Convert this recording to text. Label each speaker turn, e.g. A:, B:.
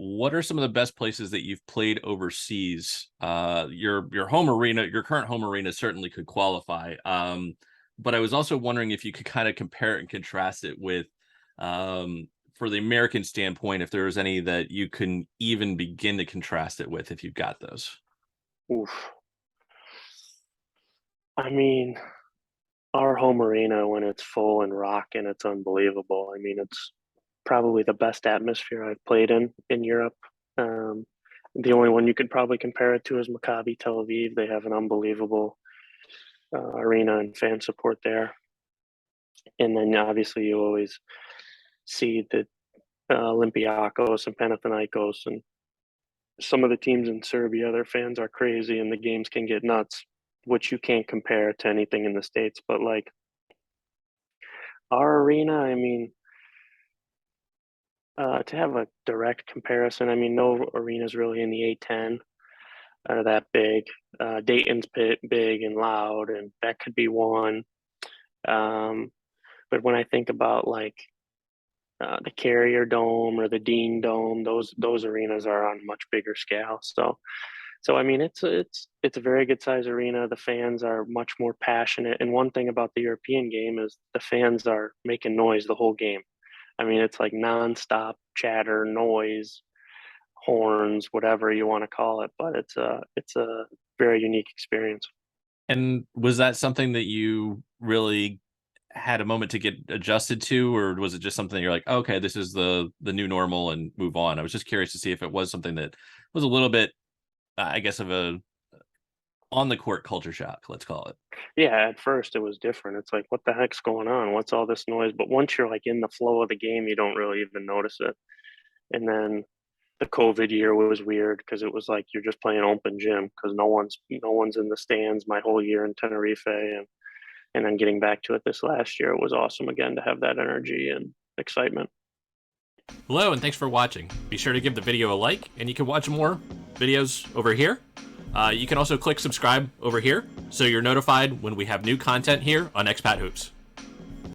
A: what are some of the best places that you've played overseas? Your home arena, your current home arena certainly could qualify. But I was also wondering if you could kind of compare it and contrast it with, for the American standpoint, if there was any that you can even begin to contrast it with, if you've got those.
B: Oof. I mean, our home arena when it's full and rocking, it's unbelievable. I mean, it's probably the best atmosphere I've played in Europe. Um, the only one you could probably compare it to is Maccabi Tel Aviv. They have an unbelievable arena and fan support there. And then obviously you always see the Olympiacos and Panathinaikos and some of the teams in Serbia. Their fans are crazy and the games can get nuts, which you can't compare to anything in the States. But like our arena, I mean, to have a direct comparison, I mean, no arenas really in the A10 are that big. Dayton's big and loud, and that could be one. Um, but when I think about like the Carrier Dome or the Dean Dome, those arenas are on a much bigger scale. So I mean, it's a very good size arena. The fans are much more passionate, and one thing about the European game is the fans are making noise the whole game. I mean, it's like nonstop chatter, noise, horns, whatever you want to call it. But it's a very unique experience.
A: And was that something that you really had a moment to get adjusted to, or was it just something that you're like, okay, this is the new normal and move on? I was just curious to see if it was something that was a little bit, I guess, of a on the court culture shock, let's call it.
B: Yeah, at first it was different. It's like, what the heck's going on? What's all this noise? But once you're like in the flow of the game, you don't really even notice it. And then the COVID year was weird because it was like you're just playing open gym because no one's in the stands my whole year in Tenerife, and then getting back to it this last year, it was awesome again to have that energy and excitement.
A: Hello, and thanks for watching. Be sure to give the video a like, and you can watch more videos over here. You can also click subscribe over here so you're notified when we have new content here on Expat Hoops.